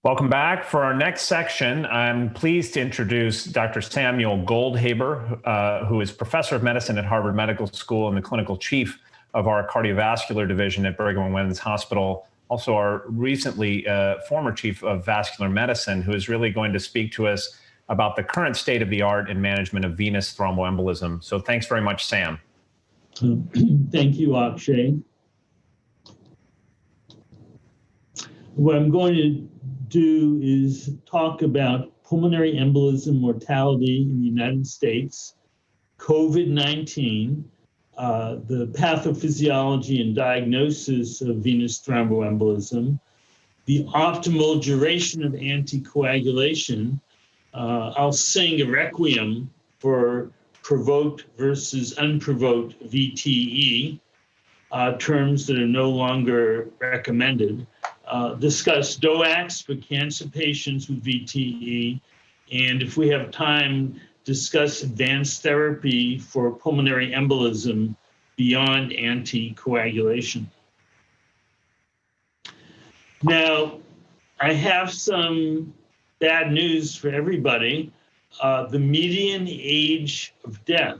Welcome back. For our next section, I'm pleased to introduce Dr. Samuel Goldhaber, who is professor of medicine at Harvard Medical School and the clinical chief of our cardiovascular division at Brigham and Women's Hospital, also our recently former chief of vascular medicine, who is really going to speak to us about the current state of the art in management of venous thromboembolism. So thanks very much, Sam. Thank you, Akshay. What I'm going to do is talk about pulmonary embolism mortality in the United States, COVID-19, the pathophysiology and diagnosis of venous thromboembolism, the optimal duration of anticoagulation. I'll sing a requiem for provoked versus unprovoked VTE, terms that are no longer recommended. Discuss DOACs for cancer patients with VTE, and if we have time, discuss advanced therapy for pulmonary embolism beyond anticoagulation. Now, I have some bad news for everybody. The median age of death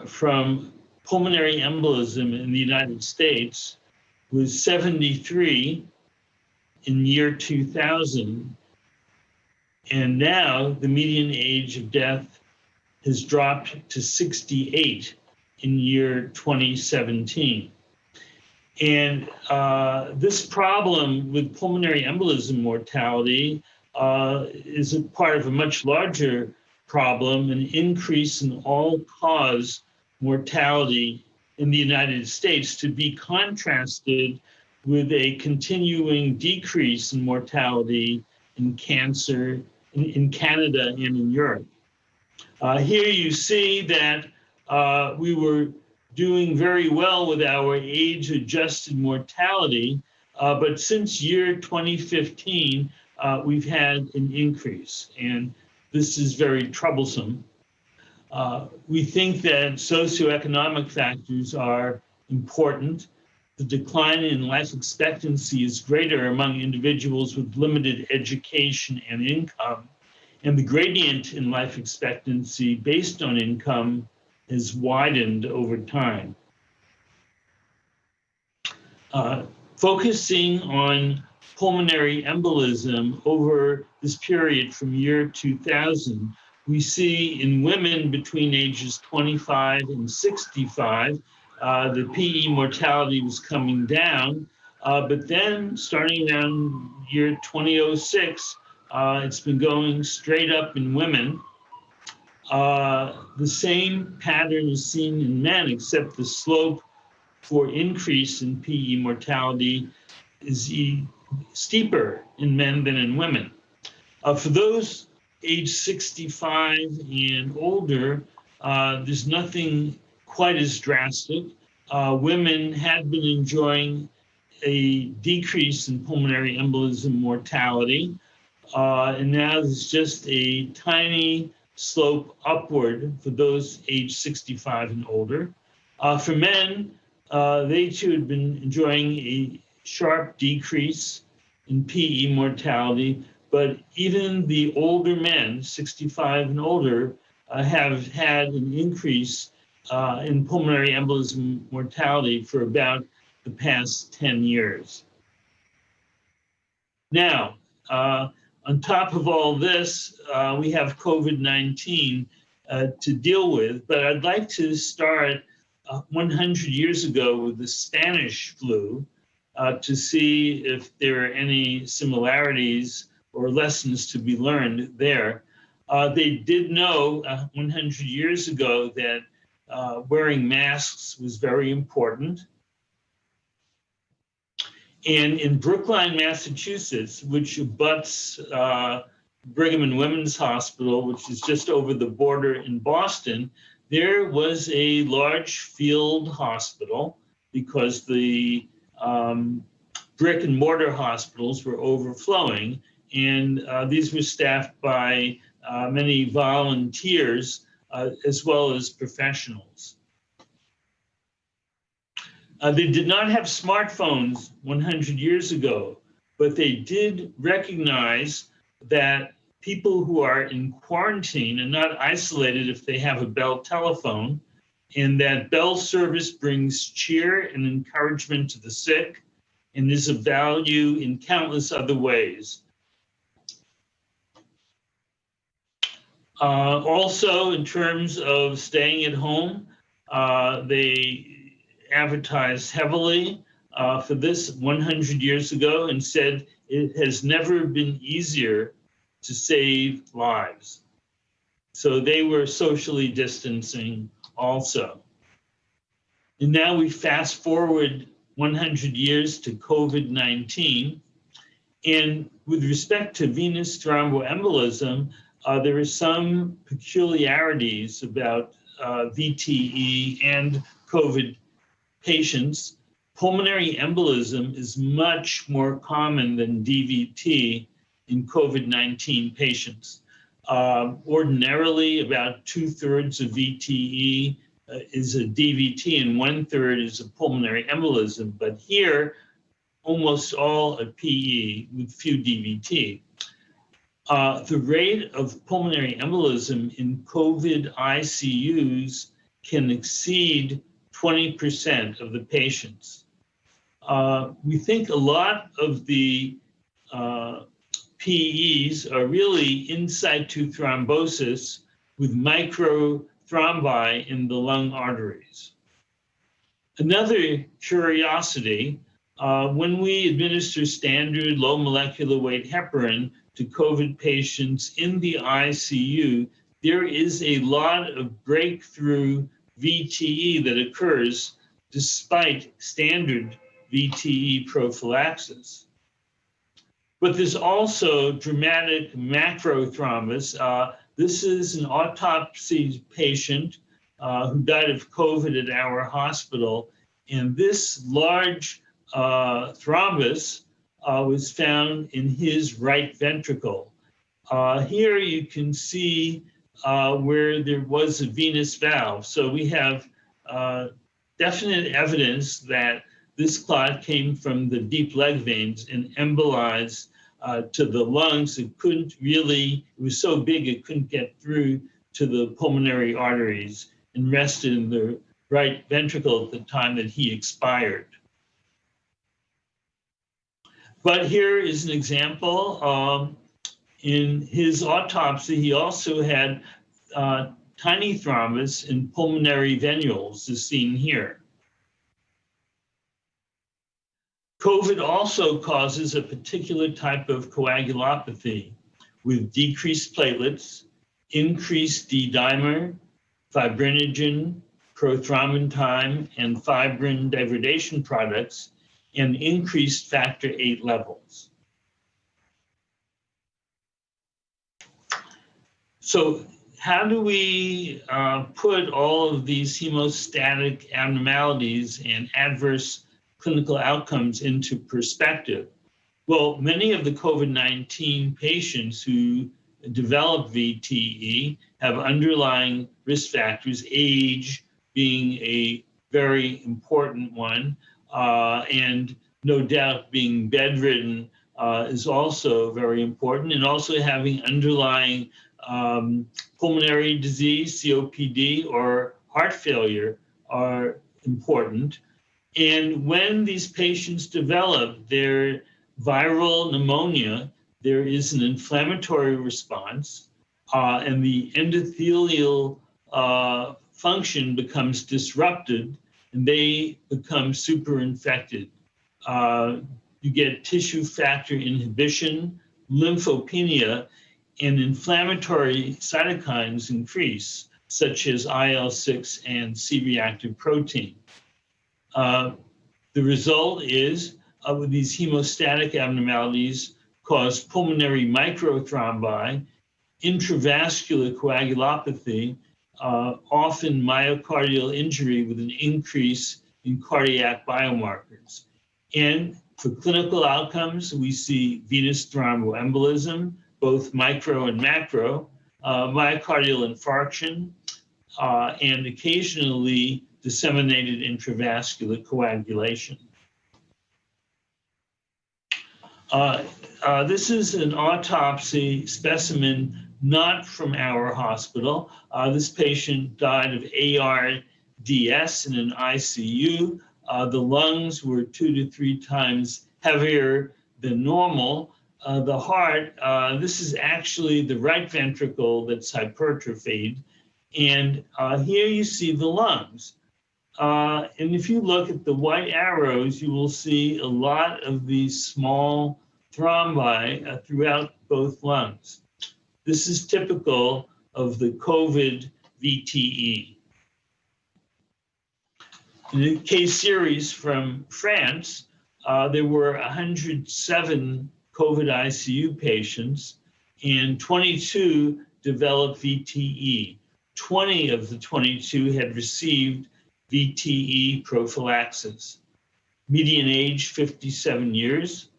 from pulmonary embolism in the United States was 73 in year 2000, and now the median age of death has dropped to 68 in year 2017. And this problem with pulmonary embolism mortality is a part of a much larger problem, an increase in all-cause mortality in the United States, to be contrasted with a continuing decrease in mortality in cancer in Canada and in Europe. Here you see that we were doing very well with our age-adjusted mortality, but since year 2015, we've had an increase, and this is very troublesome. We think that socioeconomic factors are important. The decline in life expectancy is greater among individuals with limited education and income, and the gradient in life expectancy based on income has widened over time. Focusing on pulmonary embolism over this period from year 2000, we see in women between ages 25 and 65, the PE mortality was coming down, but then starting around year 2006, it's been going straight up in women. The same pattern is seen in men, except the slope for increase in PE mortality is steeper in men than in women. For those age 65 and older, there's nothing quite as drastic. Women had been enjoying a decrease in pulmonary embolism mortality, and now there's just a tiny slope upward for those age 65 and older. For men, they too had been enjoying a sharp decrease in PE mortality, but even the older men, 65 and older, have had an increase in pulmonary embolism mortality for about the past 10 years. Now, on top of all this, we have COVID-19 to deal with, but I'd like to start 100 years ago with the Spanish flu to see if there are any similarities or lessons to be learned there. They did know 100 years ago that wearing masks was very important. And in Brookline, Massachusetts, which abuts Brigham and Women's Hospital, which is just over the border in Boston, there was a large field hospital because the brick and mortar hospitals were overflowing, and these were staffed by many volunteers as well as professionals. They did not have smartphones 100 years ago, but they did recognize that people who are in quarantine are not isolated if they have a Bell telephone, and that Bell service brings cheer and encouragement to the sick and is of value in countless other ways. Also, in terms of staying at home, they advertised heavily for this 100 years ago and said it has never been easier to save lives. So they were socially distancing also. And now we fast forward 100 years to COVID-19. And with respect to venous thromboembolism, there are some peculiarities about VTE and COVID patients. Pulmonary embolism is much more common than DVT in COVID-19 patients. Ordinarily, about 2/3 of VTE is a DVT and 1/3 is a pulmonary embolism. But here, almost all are PE with few DVT. The rate of pulmonary embolism in COVID ICUs can exceed 20% of the patients. We think a lot of the PEs are really in situ thrombosis with microthrombi in the lung arteries. Another curiosity, when we administer standard low molecular weight heparin to COVID patients in the ICU, there is a lot of breakthrough VTE that occurs despite standard VTE prophylaxis. But there's also dramatic macrothrombus. This is an autopsy patient who died of COVID at our hospital. And this large thrombus was found in his right ventricle. Here you can see where there was a venous valve. So we have definite evidence that this clot came from the deep leg veins and embolized to the lungs. It was so big it couldn't get through to the pulmonary arteries and rested in the right ventricle at the time that he expired. But here is an example. In his autopsy, he also had tiny thrombus in pulmonary venules, as seen here. COVID also causes a particular type of coagulopathy with decreased platelets, increased D-dimer, fibrinogen, prothrombin time, and fibrin degradation products, and increased factor VIII levels. So how do we put all of these hemostatic abnormalities and adverse clinical outcomes into perspective? Well, many of the COVID-19 patients who develop VTE have underlying risk factors, age being a very important one, and no doubt being bedridden is also very important, and also having underlying pulmonary disease, COPD, or heart failure are important. And when these patients develop their viral pneumonia, there is an inflammatory response, and the endothelial function becomes disrupted, and they become super infected. You get tissue factor inhibition, lymphopenia, and inflammatory cytokines increase, such as IL-6 and C-reactive protein. The result is these hemostatic abnormalities cause pulmonary microthrombi, intravascular coagulopathy, often myocardial injury with an increase in cardiac biomarkers. And for clinical outcomes, we see venous thromboembolism, both micro and macro, myocardial infarction, and occasionally disseminated intravascular coagulation. This is an autopsy specimen not from our hospital. This patient died of ARDS in an ICU. The lungs were 2 to 3 times heavier than normal. The heart, this is actually the right ventricle that's hypertrophied. And here you see the lungs. And if you look at the white arrows, you will see a lot of these small thrombi throughout both lungs. This is typical of the COVID VTE. In the case series from France, there were 107 COVID ICU patients, and 22 developed VTE. 20 of the 22 had received VTE prophylaxis. Median age, 57 years.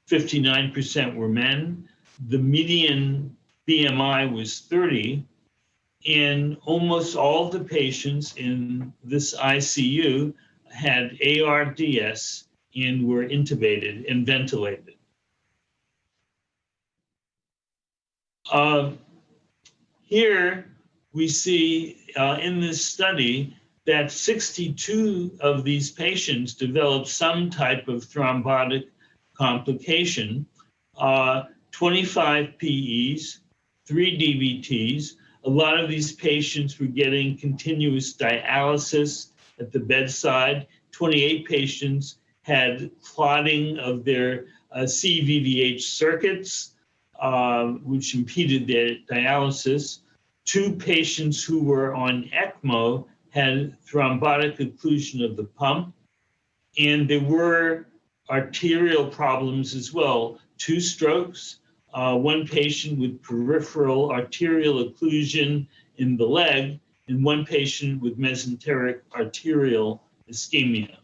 59% were men. The median BMI was 30, and almost all the patients in this ICU had ARDS and were intubated and ventilated. Here we see in this study that 62 of these patients developed some type of thrombotic complication, 25 PEs, 3 DVTs. A lot of these patients were getting continuous dialysis at the bedside. 28 patients had clotting of their CVVH circuits, which impeded their dialysis. 2 patients who were on ECMO had thrombotic occlusion of the pump, and there were arterial problems as well. 2 strokes, 1 patient with peripheral arterial occlusion in the leg, and 1 patient with mesenteric arterial ischemia.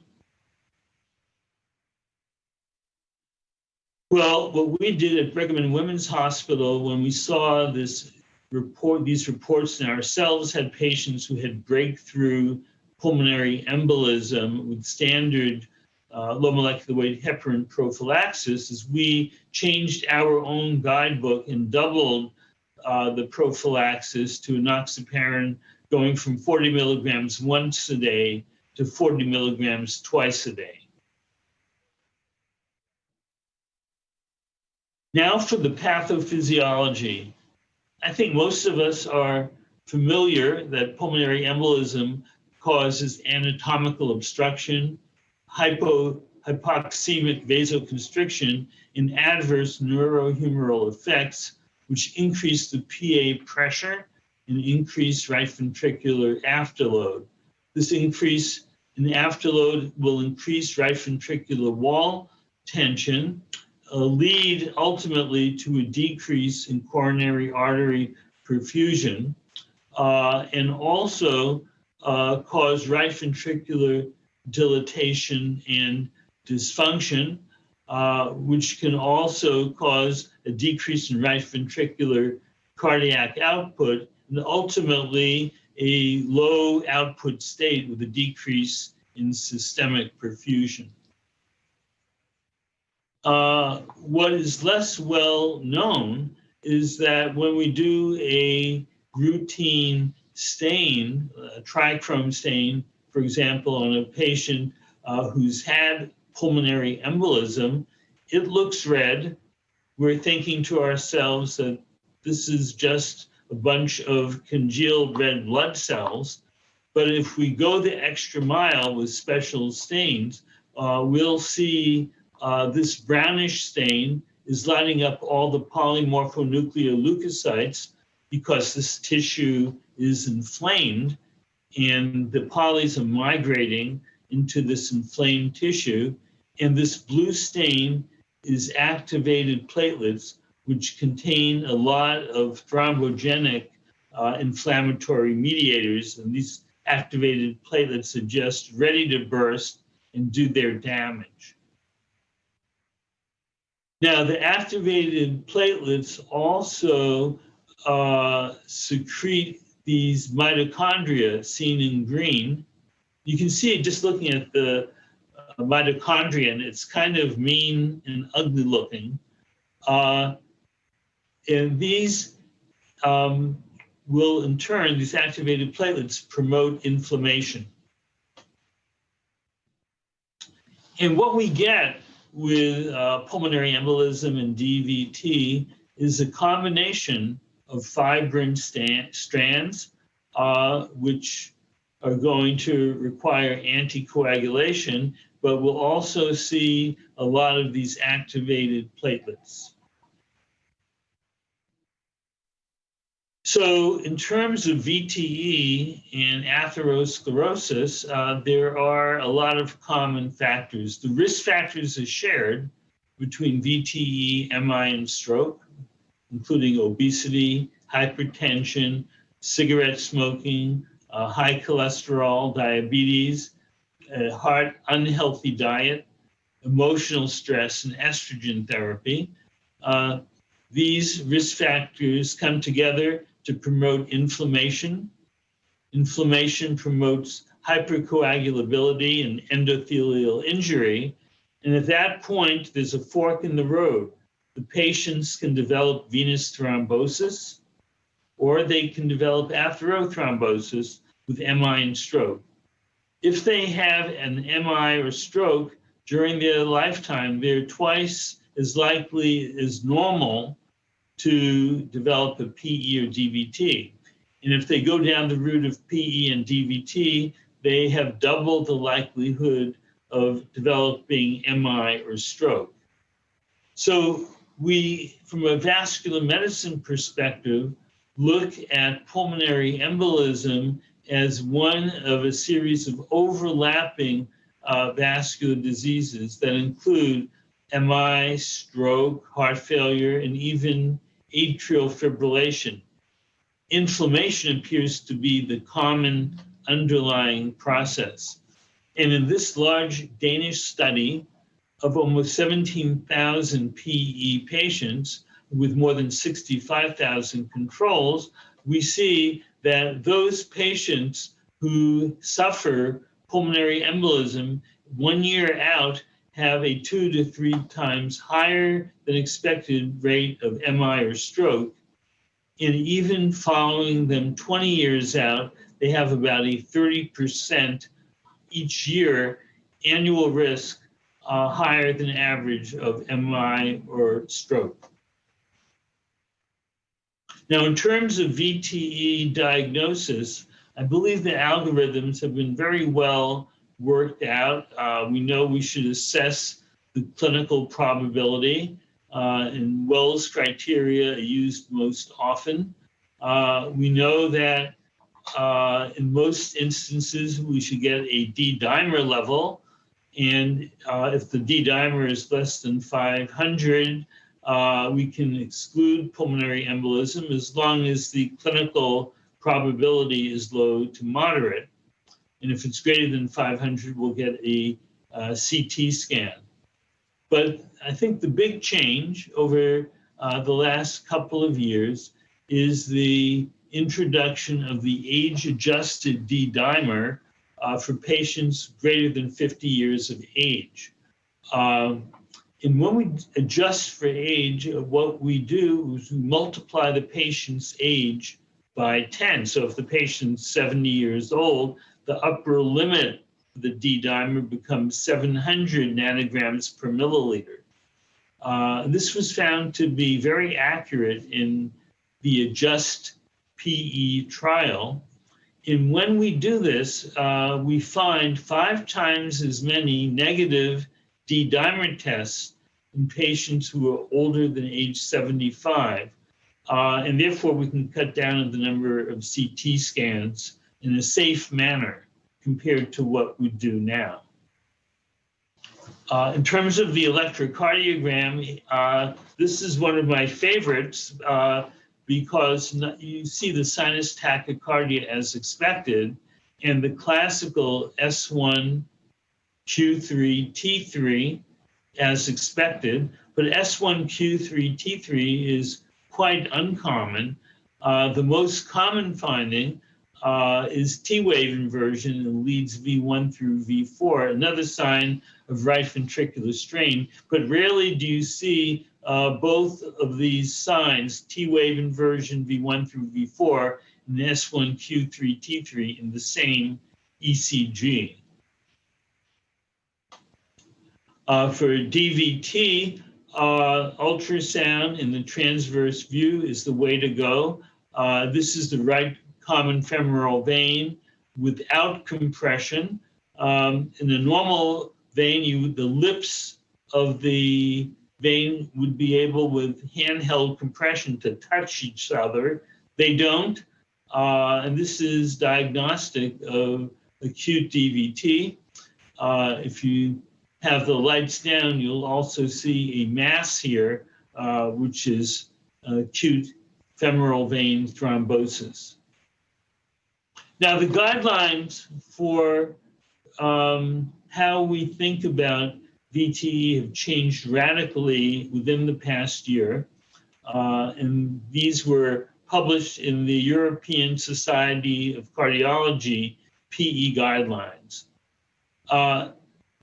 Well, what we did at Brigham and Women's Hospital when we saw these reports in ourselves, had patients who had breakthrough pulmonary embolism with standard low molecular weight heparin prophylaxis, is we changed our own guidebook and doubled the prophylaxis to enoxaparin, going from 40 milligrams once a day to 40 milligrams twice a day. Now for the pathophysiology. I think most of us are familiar that pulmonary embolism causes anatomical obstruction, hypoxemic vasoconstriction, and adverse neurohumoral effects, which increase the PA pressure and increase right ventricular afterload. This increase in afterload will increase right ventricular wall tension, lead ultimately to a decrease in coronary artery perfusion, and also cause right ventricular dilatation and dysfunction, which can also cause a decrease in right ventricular cardiac output, and ultimately a low output state with a decrease in systemic perfusion. What is less well known is that when we do a routine stain, a trichrome stain, for example, on a patient who's had pulmonary embolism, it looks red. We're thinking to ourselves that this is just a bunch of congealed red blood cells. But if we go the extra mile with special stains, we'll see this brownish stain is lighting up all the polymorphonucleoleucocytes because this tissue is inflamed, and the polys are migrating into this inflamed tissue. And this blue stain is activated platelets, which contain a lot of thrombogenic inflammatory mediators. And these activated platelets are just ready to burst and do their damage. Now, the activated platelets also secrete these mitochondria seen in green. You can see it just looking at the mitochondria, and it's kind of mean and ugly looking. And these will, in turn, these activated platelets promote inflammation. And what we get with pulmonary embolism and DVT is a combination of fibrin strands, which are going to require anticoagulation, but we'll also see a lot of these activated platelets. So in terms of VTE and atherosclerosis, there are a lot of common factors. The risk factors are shared between VTE, MI, and stroke, including obesity, hypertension, cigarette smoking, high cholesterol, diabetes, heart unhealthy diet, emotional stress, and estrogen therapy. These risk factors come together to promote inflammation. Inflammation promotes hypercoagulability and endothelial injury. And at that point, there's a fork in the road. The patients can develop venous thrombosis, or they can develop atherothrombosis with MI and stroke. If they have an MI or stroke during their lifetime, they're twice as likely as normal to develop a PE or DVT. And if they go down the route of PE and DVT, they have double the likelihood of developing MI or stroke. So we, from a vascular medicine perspective, look at pulmonary embolism as one of a series of overlapping vascular diseases that include MI, stroke, heart failure, and even atrial fibrillation. Inflammation appears to be the common underlying process. And in this large Danish study of almost 17,000 PE patients with more than 65,000 controls, we see that those patients who suffer pulmonary embolism 1 year out have a 2 to 3 times higher than expected rate of MI or stroke. And even following them 20 years out, they have about a 30% each year annual risk higher than average of MI or stroke. Now, in terms of VTE diagnosis, I believe the algorithms have been very well worked out. We know we should assess the clinical probability, and Wells criteria are used most often. We know that in most instances, we should get a D-dimer level. And if the D-dimer is less than 500, we can exclude pulmonary embolism as long as the clinical probability is low to moderate. And if it's greater than 500, we'll get a CT scan. But I think the big change over the last couple of years is the introduction of the age-adjusted D-dimer for patients greater than 50 years of age. And when we adjust for age, what we do is we multiply the patient's age by 10. So if the patient's 70 years old, the upper limit of the D-dimer becomes 700 nanograms per milliliter. This was found to be very accurate in the ADJUST PE trial. And when we do this, we find 5 times as many negative D-dimer tests in patients who are older than age 75. And therefore, we can cut down on the number of CT scans in a safe manner compared to what we do now. In terms of the electrocardiogram, this is one of my favorites because you see the sinus tachycardia as expected, and the classical S1, Q3, T3 as expected, but S1, Q3, T3 is quite uncommon. The most common finding is T-wave inversion and leads V1 through V4, another sign of right ventricular strain. But rarely do you see both of these signs, T-wave inversion V1 through V4 and S1Q3T3 in the same ECG. For DVT, ultrasound in the transverse view is the way to go. This is the right common femoral vein without compression. In a normal vein, the lips of the vein would be able, with handheld compression, to touch each other. They don't, and this is diagnostic of acute DVT. If you have the lights down, you'll also see a mass here, which is acute femoral vein thrombosis. Now, the guidelines for how we think about VTE have changed radically within the past year, and these were published in the European Society of Cardiology PE guidelines.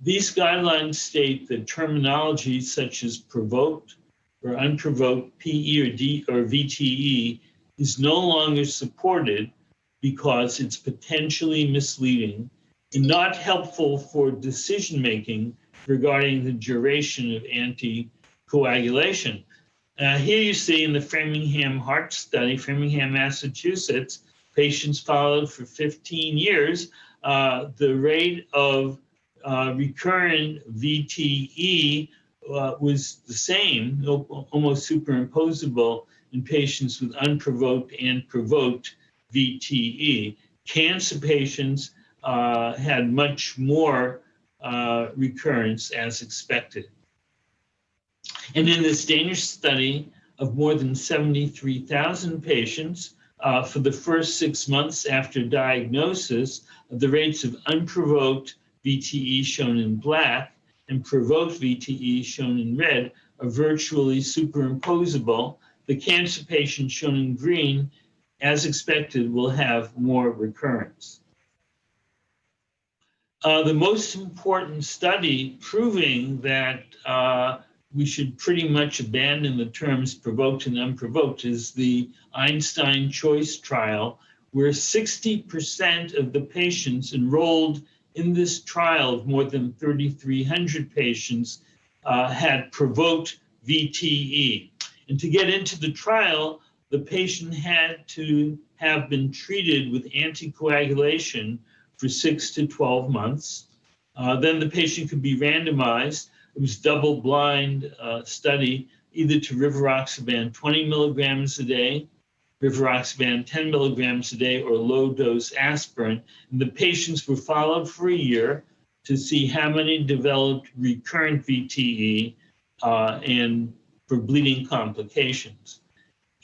These guidelines state that terminology such as provoked or unprovoked PE or VTE is no longer supported because it's potentially misleading and not helpful for decision-making regarding the duration of anticoagulation. Here you see in the Framingham Heart Study, Framingham, Massachusetts, patients followed for 15 years, the rate of recurrent VTE was the same, almost superimposable in patients with unprovoked and provoked VTE. Cancer patients had much more recurrence as expected. And in this Danish study of more than 73,000 patients, for the first 6 months after diagnosis, the rates of unprovoked VTE shown in black and provoked VTE shown in red are virtually superimposable. The cancer patient shown in green, as expected, will have more recurrence. The most important study proving that we should pretty much abandon the terms provoked and unprovoked is the Einstein Choice trial, where 60% of the patients enrolled in this trial of more than 3,300 patients had provoked VTE. And to get into the trial, the patient had to have been treated with anticoagulation for 6 to 12 months. Then the patient could be randomized. It was double-blind study, either to rivaroxaban 20 milligrams a day, rivaroxaban 10 milligrams a day, or low-dose aspirin. And the patients were followed for a year to see how many developed recurrent VTE and for bleeding complications.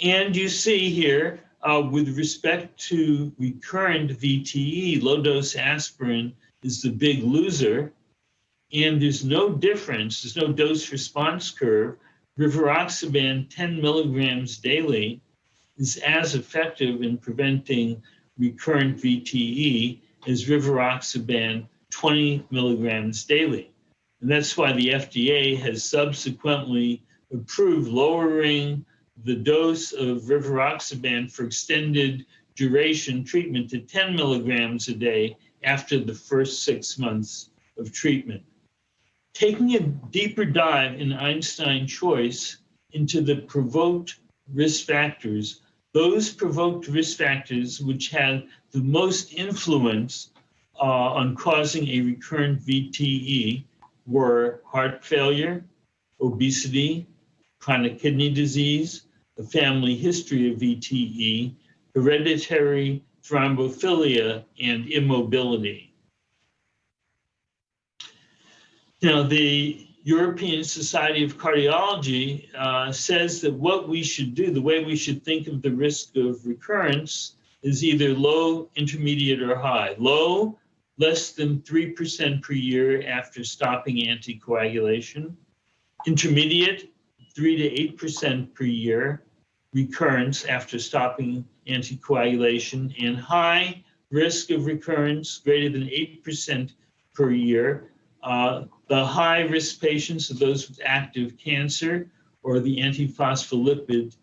And you see here, with respect to recurrent VTE, low-dose aspirin is the big loser. And there's no difference, there's no dose-response curve. Rivaroxaban 10 milligrams daily is as effective in preventing recurrent VTE as rivaroxaban 20 milligrams daily. And that's why the FDA has subsequently approved lowering the dose of rivaroxaban for extended duration treatment to 10 milligrams a day after the first 6 months of treatment. Taking a deeper dive in Einstein Choice into the provoked risk factors, those provoked risk factors which had the most influence on causing a recurrent VTE were heart failure, obesity, chronic kidney disease, a family history of VTE, hereditary thrombophilia, and immobility. Now, the European Society of Cardiology says that what we should do, the way we should think of the risk of recurrence, is either low, intermediate, or high. Low, less than 3% per year after stopping anticoagulation. Intermediate, 3 to 8% per year recurrence after stopping anticoagulation. And high, risk of recurrence, greater than 8% per year. The high-risk patients are those with active cancer or the antiphospholipid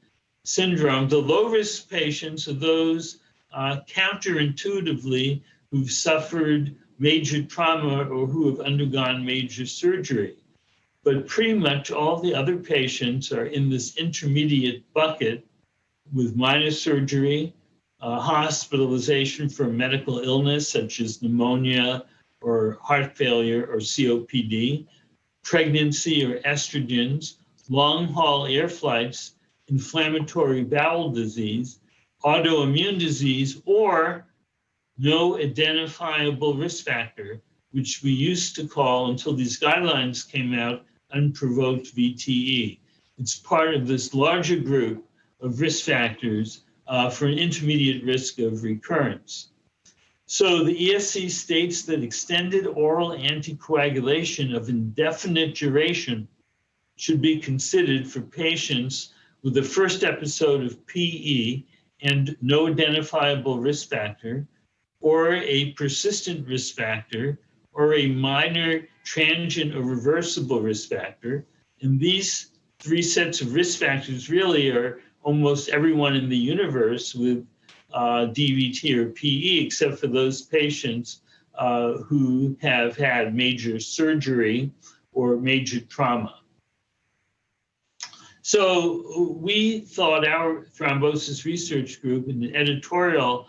syndrome. The low-risk patients are those counterintuitively who've suffered major trauma or who have undergone major surgery. But pretty much all the other patients are in this intermediate bucket with minor surgery, hospitalization for medical illness such as pneumonia or heart failure or COPD, pregnancy or estrogens, long-haul air flights, inflammatory bowel disease, autoimmune disease, or no identifiable risk factor, which we used to call, until these guidelines came out, unprovoked VTE. It's part of this larger group of risk factors for an intermediate risk of recurrence. So the ESC states that extended oral anticoagulation of indefinite duration should be considered for patients with the first episode of PE and no identifiable risk factor, or a persistent risk factor, or a minor transient or reversible risk factor. And these three sets of risk factors really are almost everyone in the universe with DVT or PE, except for those patients who have had major surgery or major trauma. So we thought, our thrombosis research group, in an editorial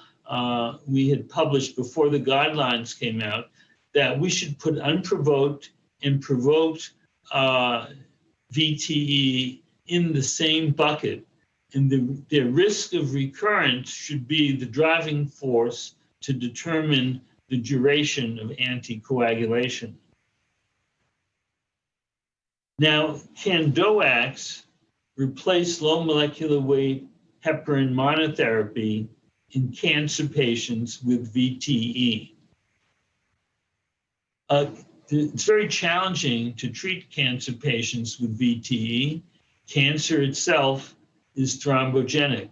we had published before the guidelines came out, that we should put unprovoked and provoked VTE in the same bucket. And the risk of recurrence should be the driving force to determine the duration of anticoagulation. Now, can DOACs replace low molecular weight heparin monotherapy in cancer patients with VTE? It's very challenging to treat cancer patients with VTE. Cancer itself is thrombogenic.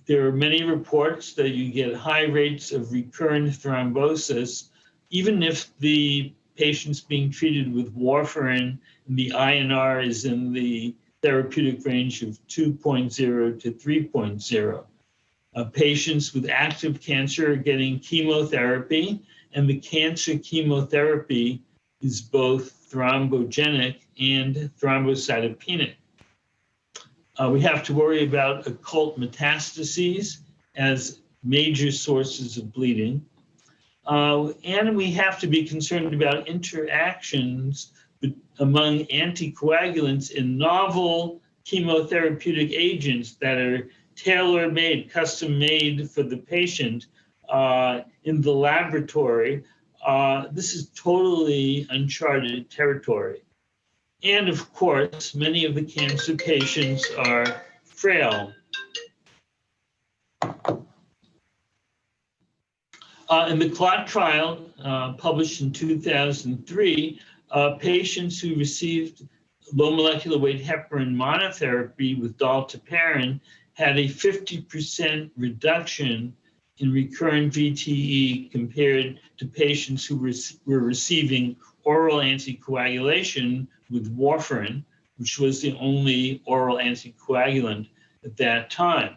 There are many reports that you get high rates of recurrent thrombosis, even if the patient's being treated with warfarin and the INR is in the therapeutic range of 2.0 to 3.0. Patients with active cancer are getting chemotherapy, and the cancer chemotherapy is both thrombogenic and thrombocytopenic. We have to worry about occult metastases as major sources of bleeding. And we have to be concerned about interactions among anticoagulants and novel chemotherapeutic agents that are tailor-made, custom-made for the patient in the laboratory. This is totally uncharted territory. And of course, many of the cancer patients are frail. In the CLOT trial, published in 2003, patients who received low molecular weight heparin monotherapy with dalteparin had a 50% reduction in recurrent VTE compared to patients who were receiving oral anticoagulation with warfarin, which was the only oral anticoagulant at that time.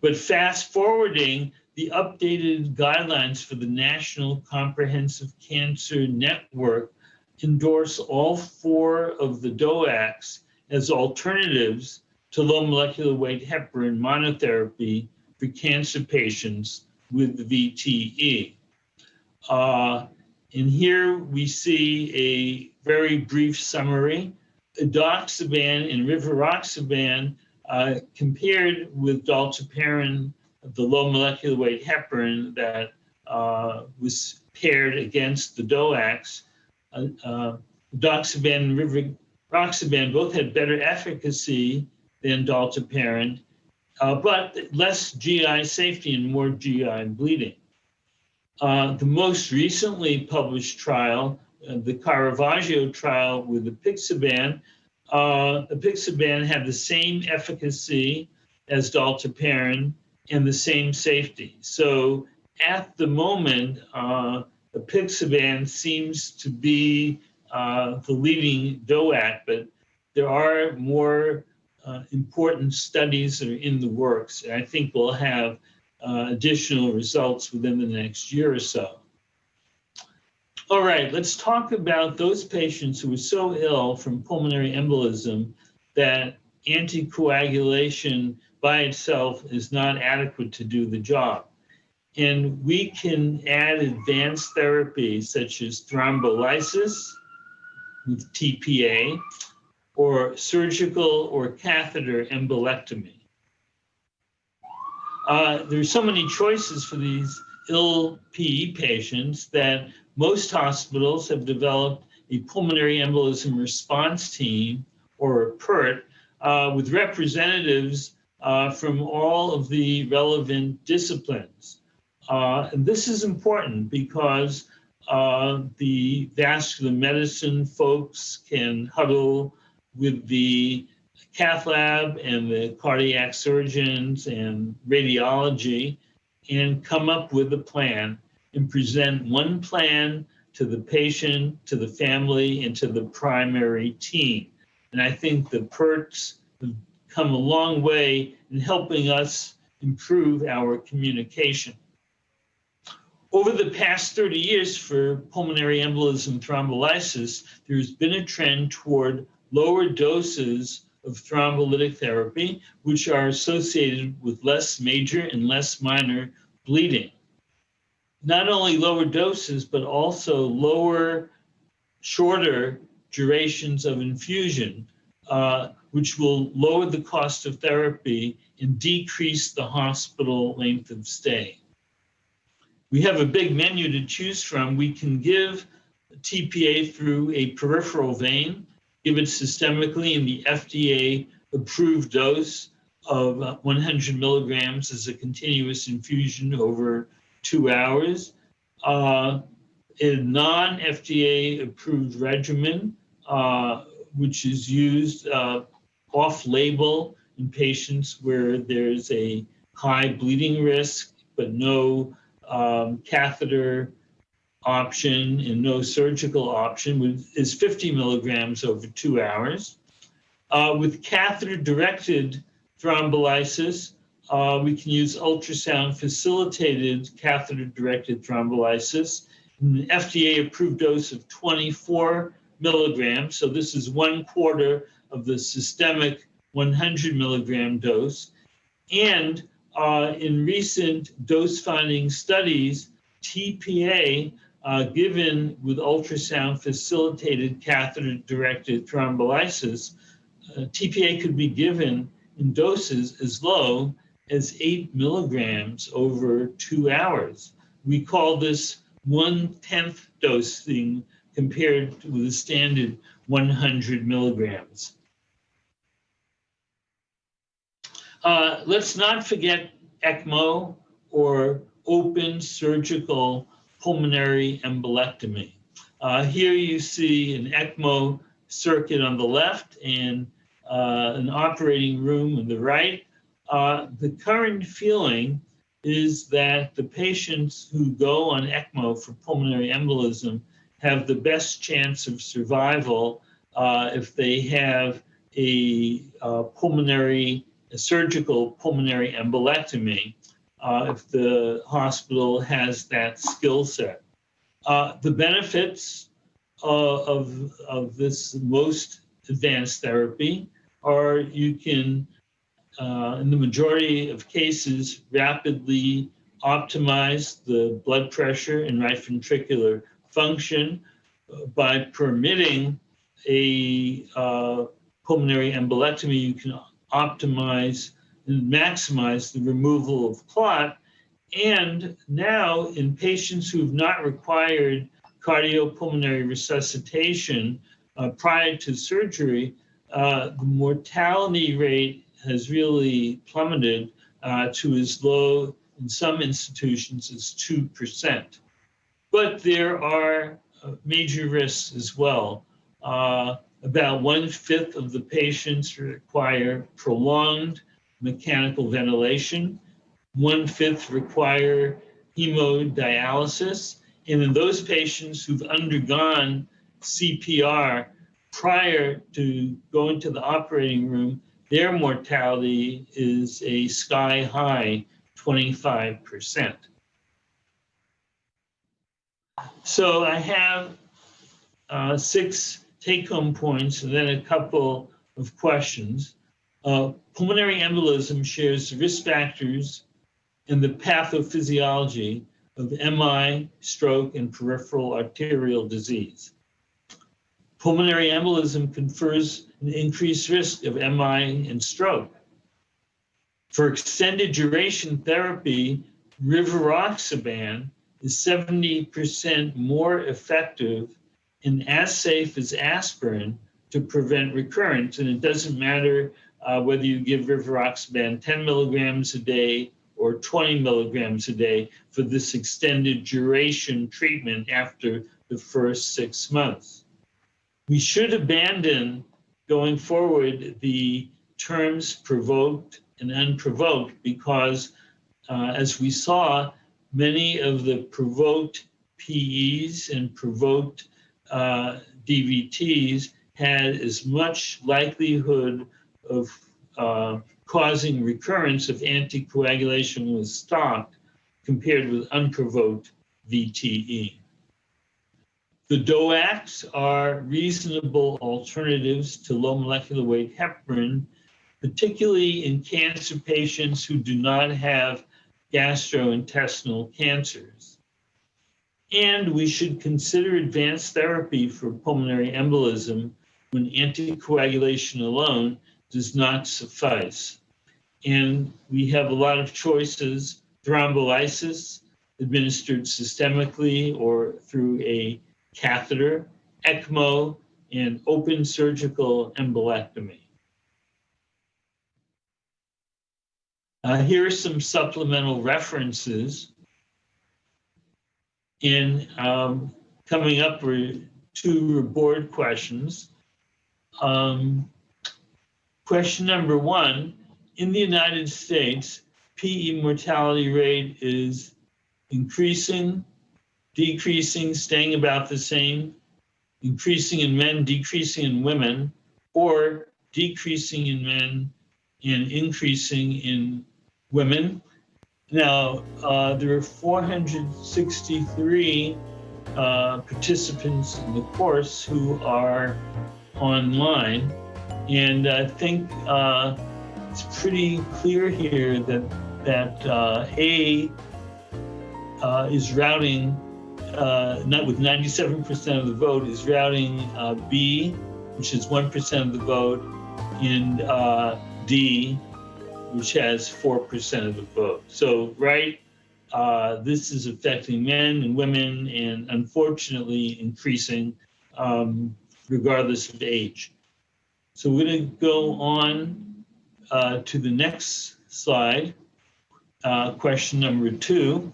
But fast forwarding, the updated guidelines for the National Comprehensive Cancer Network endorse all 4 of the DOACs as alternatives to low molecular weight heparin monotherapy for cancer patients with VTE. And here we see a very brief summary. Edoxaban and rivaroxaban compared with dalteparin, the low molecular weight heparin that was paired against the DOACs. Edoxaban and rivaroxaban both had better efficacy than dalteparin, but less GI safety and more GI bleeding. The most recently published trial, the Caravaggio trial with apixaban, apixaban had the same efficacy as dalteparin and the same safety. So at the moment, apixaban seems to be the leading DOAC, but there are more important studies that are in the works. And I think we'll have additional results within the next year or so. All right, let's talk about those patients who are so ill from pulmonary embolism that anticoagulation by itself is not adequate to do the job. And we can add advanced therapies such as thrombolysis with TPA, or surgical or catheter embolectomy. There are so many choices for these ill PE patients that most hospitals have developed a pulmonary embolism response team, or a PERT, with representatives from all of the relevant disciplines. And this is important because the vascular medicine folks can huddle with the cath lab and the cardiac surgeons and radiology and come up with a plan and present one plan to the patient, to the family, and to the primary team. And I think the PERTs have come a long way in helping us improve our communication. Over the past 30 years for pulmonary embolism thrombolysis, there's been a trend toward lower doses of thrombolytic therapy, which are associated with less major and less minor bleeding. Not only lower doses, but also lower, shorter durations of infusion, which will lower the cost of therapy and decrease the hospital length of stay. We have a big menu to choose from. We can give TPA through a peripheral vein, give it systemically in the FDA-approved dose of 100 milligrams as a continuous infusion over 2 hours. A non-FDA-approved regimen, which is used off-label in patients where there's a high bleeding risk, but no catheter option and no surgical option, is 50 milligrams over 2 hours. With catheter-directed thrombolysis, we can use ultrasound-facilitated catheter-directed thrombolysis, an FDA-approved dose of 24 milligrams. So this is 1/4 of the systemic 100 milligram dose. And in recent dose-finding studies, TPA given with ultrasound-facilitated catheter-directed thrombolysis, TPA could be given in doses as low as 8 milligrams over 2 hours. We call this 1/10 dosing compared with the standard 100 milligrams. Let's not forget ECMO, or open surgical pulmonary embolectomy. Here you see an ECMO circuit on the left and an operating room on the right. The current feeling is that the patients who go on ECMO for pulmonary embolism have the best chance of survival if they have a surgical pulmonary embolectomy, if the hospital has that skill set. The benefits of this most advanced therapy are you can, in the majority of cases, rapidly optimize the blood pressure and right ventricular function by permitting a pulmonary embolectomy. You can optimize and maximize the removal of clot. And now in patients who have not required cardiopulmonary resuscitation prior to surgery, the mortality rate has really plummeted to as low in some institutions as 2%. But there are major risks as well. About 1/5 of the patients require prolonged mechanical ventilation. 1/5 require hemodialysis. And in those patients who've undergone CPR prior to going to the operating room, their mortality is a sky-high 25%. So I have 6 take-home points and then a couple of questions. Pulmonary embolism shares the risk factors and the pathophysiology of MI, stroke, and peripheral arterial disease. Pulmonary embolism confers an increased risk of MI and stroke. For extended duration therapy, rivaroxaban is 70% more effective and as safe as aspirin to prevent recurrence. And it doesn't matter whether you give rivaroxaban 10 milligrams a day or 20 milligrams a day for this extended duration treatment after the first 6 months. We should abandon, going forward, the terms provoked and unprovoked because, as we saw, many of the provoked PEs and provoked DVTs had as much likelihood of causing recurrence if anticoagulation was stopped compared with unprovoked VTE. The DOACs are reasonable alternatives to low molecular weight heparin, particularly in cancer patients who do not have gastrointestinal cancers. And we should consider advanced therapy for pulmonary embolism when anticoagulation alone does not suffice. And we have a lot of choices: thrombolysis, administered systemically or through a catheter, ECMO, and open surgical embolectomy. Here are some supplemental references. And coming up were 2 board questions. Question number 1, in the United States, PE mortality rate is increasing, decreasing, staying about the same, increasing in men, decreasing in women, or decreasing in men and increasing in women. Now, there are 463 participants in the course who are online. And I think it's pretty clear here that A is routing, not with 97% of the vote, is routing B, which is 1% of the vote, and D, which has 4% of the vote. So, right, this is affecting men and women and unfortunately increasing regardless of age. So we're going to go on to the next slide, question number 2.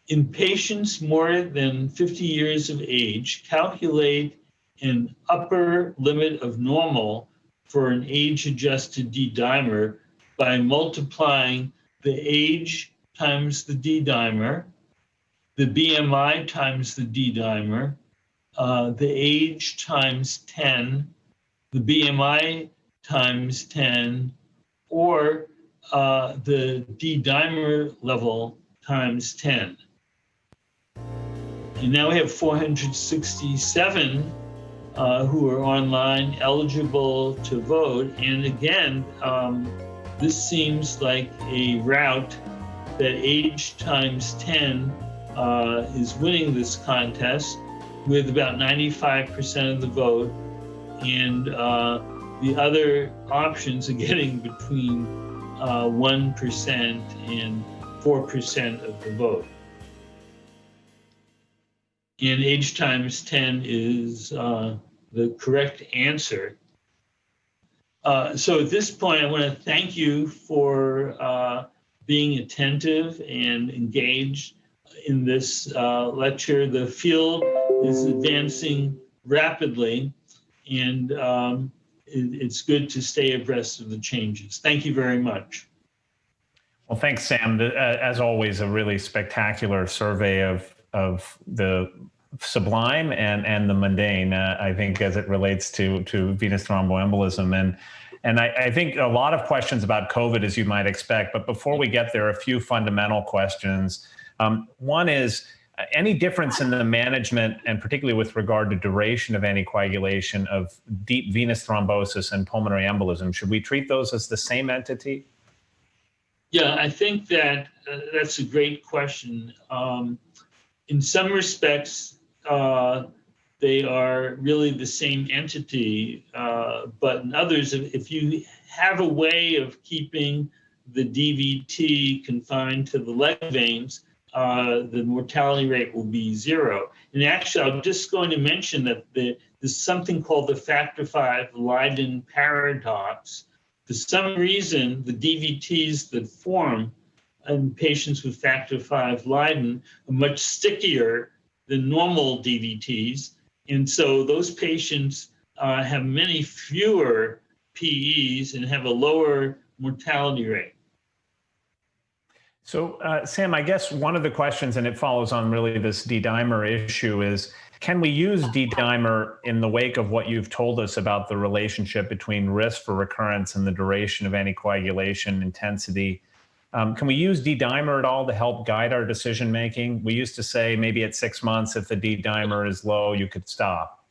In patients more than 50 years of age, calculate an upper limit of normal for an age-adjusted D-dimer by multiplying the age times the D-dimer, the BMI times the D-dimer, the age times 10, the BMI times 10, or the D-dimer level times 10. And now we have 467 who are online eligible to vote. And again, this seems like a route that age times 10 is winning this contest with about 95% of the vote. And the other options are getting between 1% and 4% of the vote. And age times 10 is the correct answer. So at this point, I want to thank you for being attentive and engaged in this lecture. The field is advancing rapidly, and it's good to stay abreast of the changes. Thank you very much. Well, thanks, Sam. As always, a really spectacular survey of the sublime and the mundane. I think as it relates to venous thromboembolism, and I think a lot of questions about COVID, as you might expect. But before we get there, a few fundamental questions. One is any difference in the management, and particularly with regard to duration of anticoagulation of deep venous thrombosis and pulmonary embolism. Should we treat those as the same entity? Yeah, I think that that's a great question. In some respects, they are really the same entity, but in others, if you have a way of keeping the DVT confined to the leg veins, the mortality rate will be 0. And actually, I'm just going to mention that there's something called the factor V Leiden paradox. For some reason, the DVTs that form in patients with factor V Leiden are much stickier than normal DVTs. And so those patients have many fewer PEs and have a lower mortality rate. So, Sam, I guess one of the questions, and it follows on really this D-dimer issue, is can we use D-dimer in the wake of what you've told us about the relationship between risk for recurrence and the duration of anticoagulation intensity? Can we use D-dimer at all to help guide our decision making? We used to say maybe at 6 months, if the D-dimer is low, you could stop.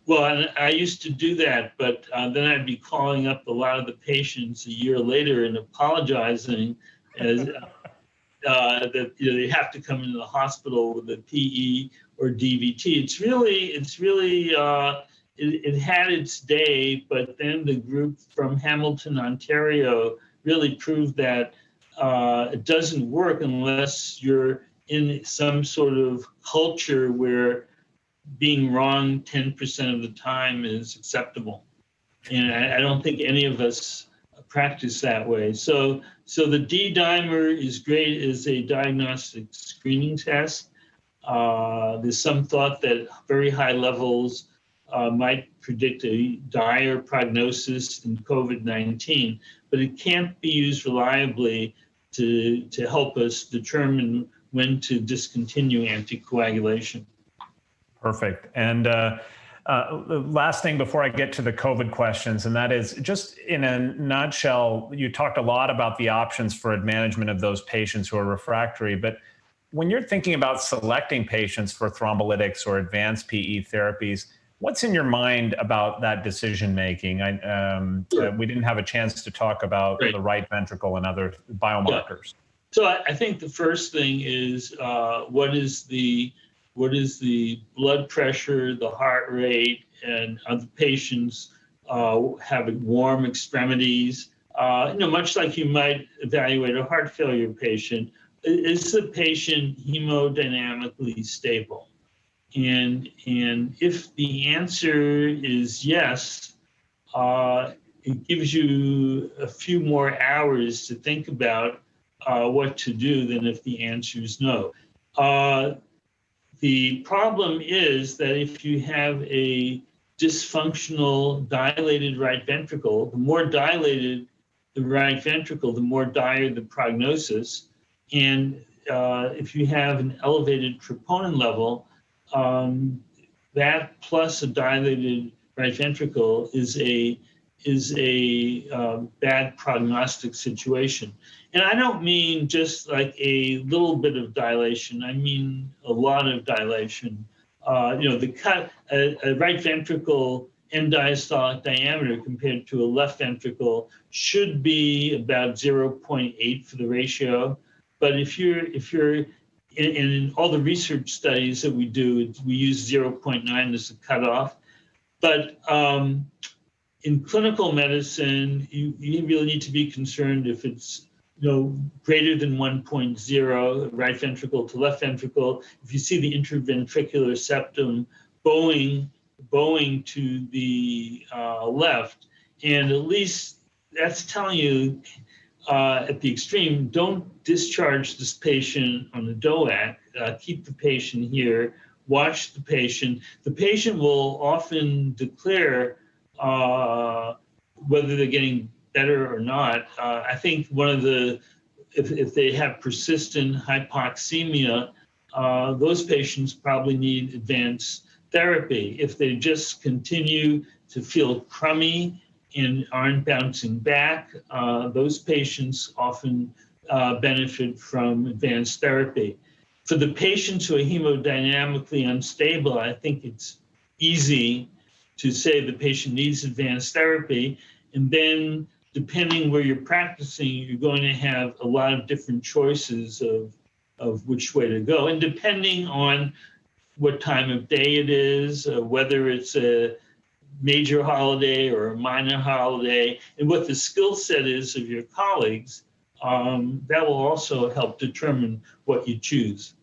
Well, I used to do that, but then I'd be calling up a lot of the patients a year later and apologizing as that they have to come into the hospital with a PE or DVT. It had its day, but then the group from Hamilton, Ontario, really proved that it doesn't work unless you're in some sort of culture where being wrong 10% of the time is acceptable. And I don't think any of us practice that way. So the D-dimer is great as a diagnostic screening test. There's some thought that very high levels might predict a dire prognosis in COVID-19, but it can't be used reliably to help us determine when to discontinue anticoagulation. Perfect. And the last thing before I get to the COVID questions, and that is just in a nutshell, you talked a lot about the options for management of those patients who are refractory, but when you're thinking about selecting patients for thrombolytics or advanced PE therapies, what's in your mind about that decision making? Sure. We didn't have a chance to talk about the right ventricle and other biomarkers. Yeah. So I think the first thing is what is the blood pressure, the heart rate, and are the patients having warm extremities? Much like you might evaluate a heart failure patient, is the patient hemodynamically stable? And if the answer is yes, it gives you a few more hours to think about what to do than if the answer is no. The problem is that if you have a dysfunctional dilated right ventricle, the more dilated the right ventricle, the more dire the prognosis. And if you have an elevated troponin level, that plus a dilated right ventricle is a bad prognostic situation. And I don't mean just like a little bit of dilation. I mean a lot of dilation. A right ventricle end diastolic diameter compared to a left ventricle should be about 0.8 for the ratio. But if you're in all the research studies that we do, we use 0.9 as a cutoff. But in clinical medicine, you really need to be concerned if it's greater than 1.0, right ventricle to left ventricle. If you see the interventricular septum bowing to the left, and at least that's telling you at the extreme, don't discharge this patient on the DOAC. Keep the patient here. Watch the patient. The patient will often declare whether they're getting better or not. I think one of the if they have persistent hypoxemia, those patients probably need advanced therapy. If they just continue to feel crummy and aren't bouncing back, those patients often benefit from advanced therapy. For the patients who are hemodynamically unstable, I think it's easy to say the patient needs advanced therapy. And then depending where you're practicing, you're going to have a lot of different choices of which way to go. And depending on what time of day it is, whether it's a major holiday or a minor holiday, and what the skill set is of your colleagues, that will also help determine what you choose.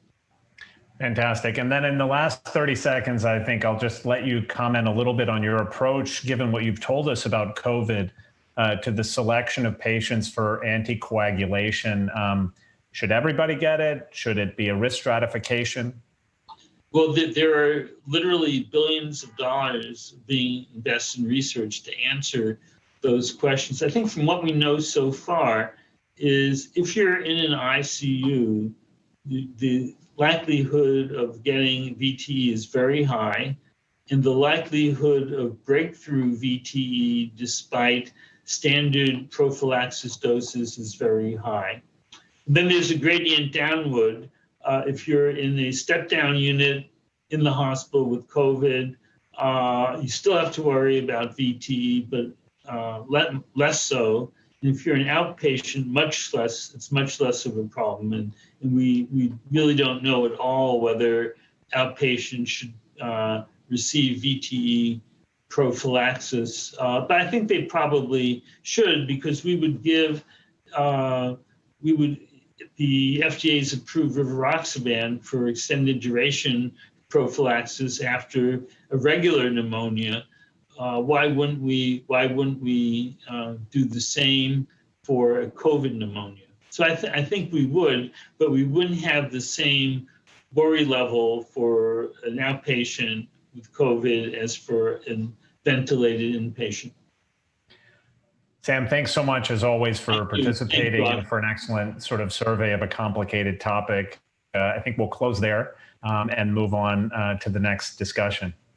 Fantastic. And then in the last 30 seconds, I think I'll just let you comment a little bit on your approach, given what you've told us about COVID, to the selection of patients for anticoagulation. Should everybody get it? Should it be a risk stratification? Well, there are literally billions of dollars being invested in research to answer those questions. I think from what we know so far is if you're in an ICU, the likelihood of getting VTE is very high, and the likelihood of breakthrough VTE despite standard prophylaxis doses is very high. Then there's a gradient downward. If you're in a step-down unit in the hospital with COVID, you still have to worry about VTE, but less so. And if you're an outpatient, much less. It's much less of a problem. And we really don't know at all whether outpatients should receive VTE prophylaxis. But I think they probably should, because we would give, the FDA's approved rivaroxaban for extended duration prophylaxis after a regular pneumonia. Why wouldn't we do the same for a COVID pneumonia? So I think we would, but we wouldn't have the same worry level for an outpatient with COVID as for a ventilated inpatient. Sam, thanks so much, as always, for participating and Thank for an excellent sort of survey of a complicated topic. I think we'll close there and move on to the next discussion.